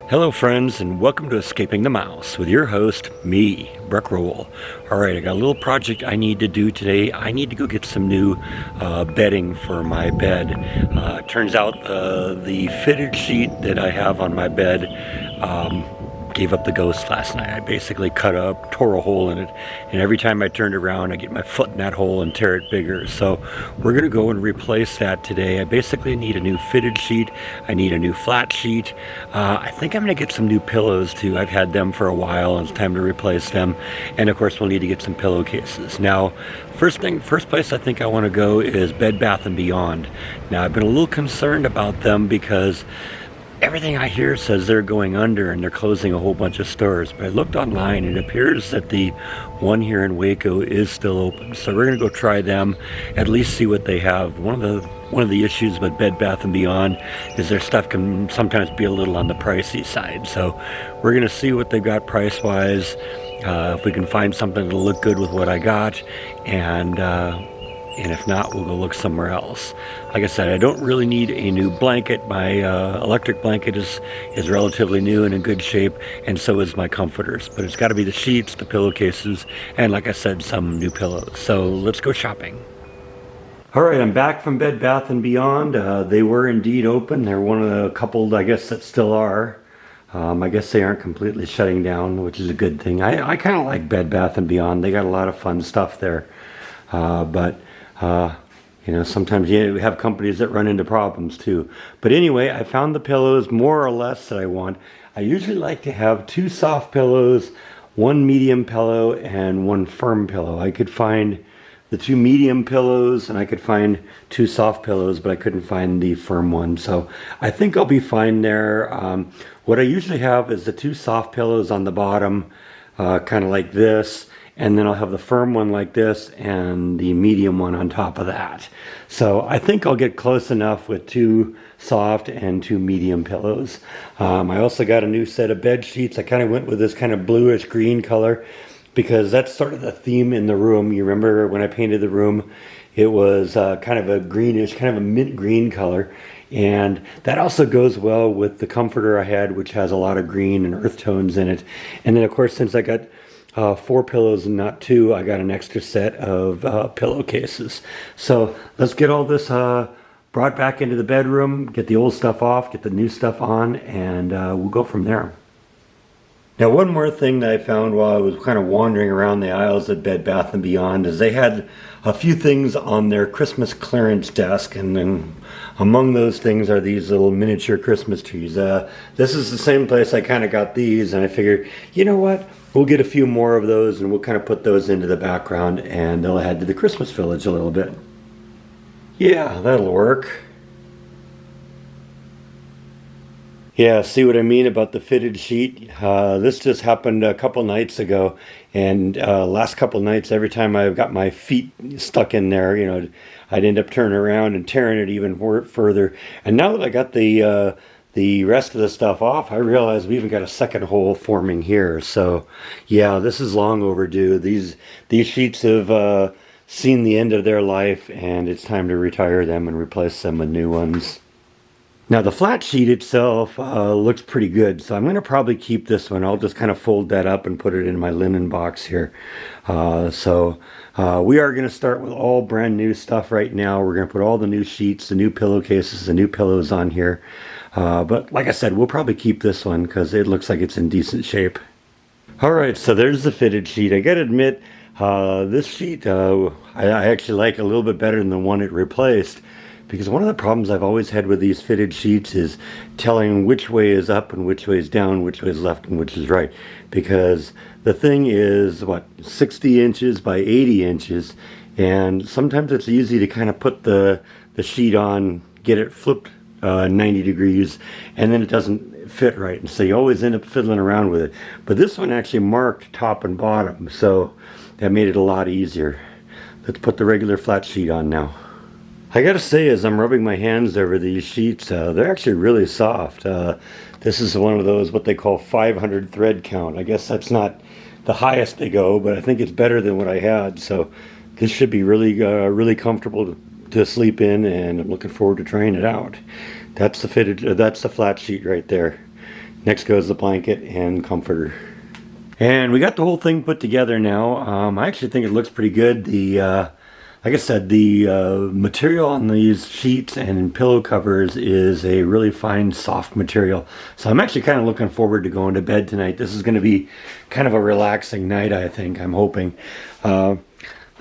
Hello friends, and welcome to Escaping the Mouse with your host, me, Breck Rowell. Alright, I got a little project I need to do today. I need to go get some new bedding for my bed. Turns out the fitted sheet that I have on my bed gave up the ghost last night. I basically tore a hole in it, and every time I turned around I get my foot in that hole and tear it bigger. So we're gonna go and replace that today. I basically need a new fitted sheet. I need a new flat sheet. I think I'm gonna get some new pillows too. I've had them for a while and it's time to replace them. And of course we'll need to get some pillowcases. Now, first place I think I want to go is Bed Bath & Beyond. Now I've been a little concerned about them because everything I hear says they're going under and they're closing a whole bunch of stores. But I looked online and it appears that the one here in Waco is still open. So we're gonna go try them, at least see what they have. One of the issues with Bed Bath & Beyond is their stuff can sometimes be a little on the pricey side. So we're gonna see what they've got price-wise, if we can find something that'll look good with what I got, and if not, we'll go look somewhere else. Like I said, I don't really need a new blanket. My electric blanket is relatively new and in good shape, and so is my comforters. But it's got to be the sheets, the pillowcases, and like I said, some new pillows. So let's go shopping. All right, I'm back from Bed Bath & Beyond. They were indeed open. They're one of the couple, I guess, that still are. I guess they aren't completely shutting down, which is a good thing. I kind of like Bed Bath & Beyond. They got a lot of fun stuff there. You know, sometimes you have companies that run into problems too. But anyway, I found the pillows more or less that I want. I usually like to have 2 soft pillows, 1 medium pillow, and 1 firm pillow. I could find the 2 medium pillows and I could find 2 soft pillows, but I couldn't find the firm one. So I think I'll be fine there. What I usually have is the 2 soft pillows on the bottom, kind of like this. And then I'll have the firm one like this and the medium one on top of that. So I think I'll get close enough with 2 soft and 2 medium pillows. I also got a new set of bed sheets. I kind of went with this kind of bluish green color because that's sort of the theme in the room. You remember when I painted the room, it was kind of a greenish, kind of a mint green color. And that also goes well with the comforter I had, which has a lot of green and earth tones in it. And then of course, since I got 4 pillows and not 2, I got an extra set of pillowcases. So let's get all this brought back into the bedroom, get the old stuff off, get the new stuff on, and we'll go from there. Now, one more thing that I found while I was kind of wandering around the aisles at Bed Bath & Beyond is they had a few things on their Christmas clearance desk, and then among those things are these little miniature Christmas trees. This is the same place I kind of got these, and I figured, you know what? We'll get a few more of those and we'll kind of put those into the background and they'll add to the Christmas village a little bit. Yeah, that'll work. Yeah, see what I mean about the fitted sheet? This just happened a couple nights ago, and last couple nights, every time I've got my feet stuck in there, you know, I'd end up turning around and tearing it even further. And now that I got the rest of the stuff off, I realized we even got a second hole forming here. So yeah, this is long overdue. These sheets have seen the end of their life, and it's time to retire them and replace them with new ones. Now the flat sheet itself looks pretty good, so I'm going to probably keep this one. I'll just kind of fold that up and put it in my linen box here. We are going to start with all brand new stuff right now. We're going to put all the new sheets, the new pillowcases, the new pillows on here. But like I said, we'll probably keep this one because it looks like it's in decent shape. Alright, so there's the fitted sheet. I gotta admit, this sheet I actually like a little bit better than the one it replaced, because one of the problems I've always had with these fitted sheets is telling which way is up and which way is down, which way is left and which is right. Because the thing is, 60 inches by 80 inches, and sometimes it's easy to kind of put the sheet on, get it flipped 90 degrees, and then it doesn't fit right, and so you always end up fiddling around with it. But this one actually marked top and bottom, so that made it a lot easier. Let's put the regular flat sheet on now. I gotta say, as I'm rubbing my hands over these sheets, they're actually really soft. This is one of those, what they call 500 thread count. I guess that's not the highest they go, but I think it's better than what I had, so this should be really comfortable to sleep in, and I'm looking forward to trying it out. That's the flat sheet right there. Next goes the blanket and comforter. And we got the whole thing put together now. I actually think it looks pretty good. Like I said, the material on these sheets and pillow covers is a really fine, soft material. So I'm actually kind of looking forward to going to bed tonight. This is going to be kind of a relaxing night, I think. I'm hoping.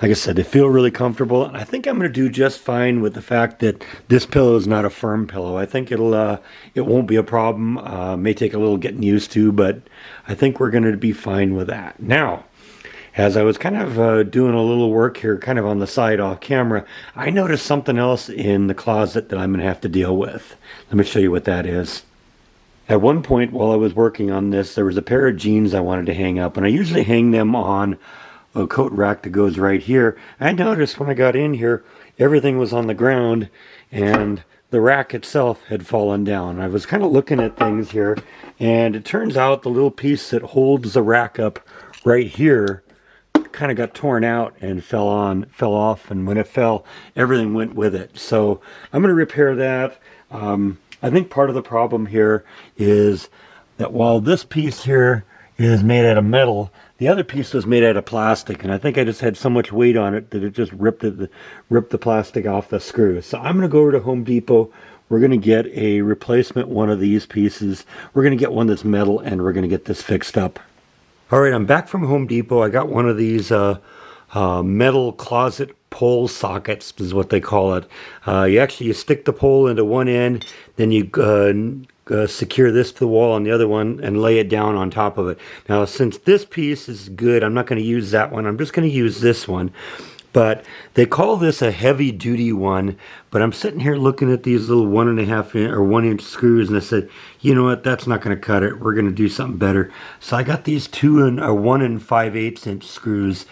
Like I said, they feel really comfortable, and I think I'm going to do just fine with the fact that this pillow is not a firm pillow. I think it won't be a problem. May take a little getting used to, but I think we're going to be fine with that. Now, as I was kind of doing a little work here, kind of on the side off camera, I noticed something else in the closet that I'm going to have to deal with. Let me show you what that is. At one point while I was working on this, there was a pair of jeans I wanted to hang up, and I usually hang them on a coat rack that goes right here. I noticed when I got in here, everything was on the ground and the rack itself had fallen down. I was kind of looking at things here, and it turns out the little piece that holds the rack up right here kind of got torn out and fell off, and when it fell, everything went with it. So I'm going to repair that. I think part of the problem here is that while this piece here is made out of metal, the other piece was made out of plastic, and I think I just had so much weight on it that it just ripped the plastic off the screw. So I'm going to go over to Home Depot. We're going to get a replacement one of these pieces. We're going to get one that's metal, and we're going to get this fixed up. All right, I'm back from Home Depot. I got one of these metal closet pole sockets, is what they call it. You stick the pole into one end, then you secure this to the wall on the other one and lay it down on top of it. Now, since this piece is good, I'm not going to use that one. I'm just going to use this one. But they call this a heavy duty one. But I'm sitting here looking at these little 1.5 inch or 1 inch screws, and I said, you know what, that's not going to cut it. We're going to do something better. So I got these 1 5/8 inch screws.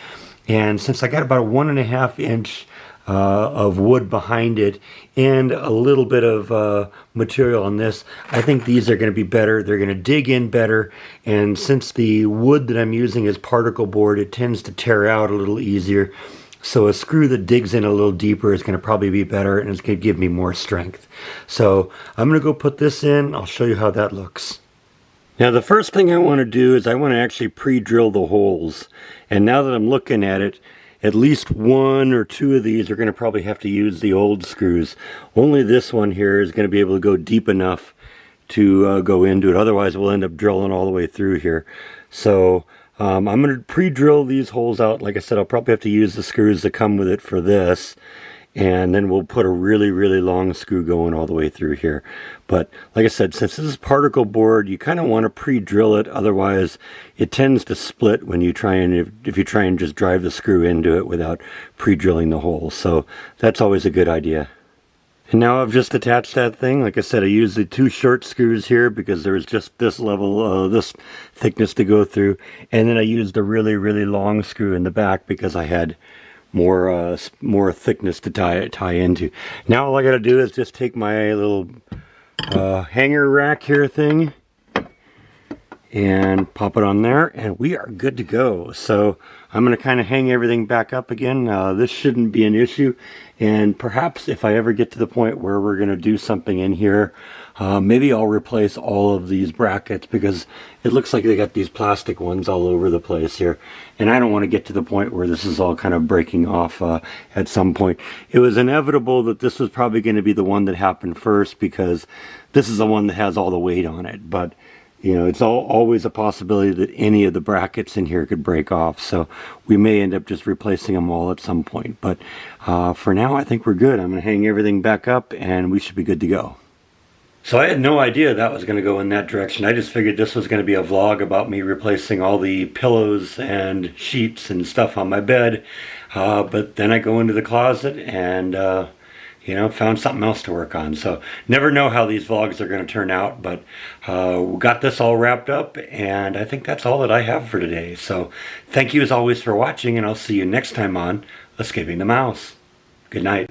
And since I got about a 1.5 inch of wood behind it and a little bit of material on this, I think these are going to be better. They're going to dig in better, and since the wood that I'm using is particle board, it tends to tear out a little easier. So a screw that digs in a little deeper is going to probably be better, and it's going to give me more strength. So I'm going to go put this in. I'll show you how that looks. Now, the first thing I want to do is I want to actually pre-drill the holes. And now that I'm looking at it, at least 1 or 2 of these are going to probably have to use the old screws. Only this one here is going to be able to go deep enough to go into it. Otherwise, we'll end up drilling all the way through here. So I'm going to pre-drill these holes out. Like I said, I'll probably have to use the screws that come with it for this. And then we'll put a really, really long screw going all the way through here. But like I said, since this is particle board, you kind of want to pre-drill it. Otherwise, it tends to split when you try and, if you try and just drive the screw into it without pre-drilling the hole. So that's always a good idea. And now I've just attached that thing. Like I said, I used the 2 short screws here because there was just this level, this thickness to go through. And then I used a really, really long screw in the back because I had more thickness to tie into. Now all I got to do is just take my little hanger rack here thing and pop it on there, and we are good to go. So I'm going to kind of hang everything back up again. This shouldn't be an issue, and perhaps if I ever get to the point where we're going to do something in here, maybe I'll replace all of these brackets, because it looks like they got these plastic ones all over the place here, and I don't want to get to the point where this is all kind of breaking off at some point. It was inevitable that this was probably going to be the one that happened first, because this is the one that has all the weight on it. But you know, it's always a possibility that any of the brackets in here could break off. So we may end up just replacing them all at some point. But for now, I think we're good. I'm going to hang everything back up and we should be good to go. So I had no idea that was going to go in that direction. I just figured this was going to be a vlog about me replacing all the pillows and sheets and stuff on my bed. But then I go into the closet and you know, found something else to work on. So never know how these vlogs are going to turn out, but we got this all wrapped up, and I think that's all that I have for today. So thank you as always for watching, and I'll see you next time on Escaping the Mouse. Good night.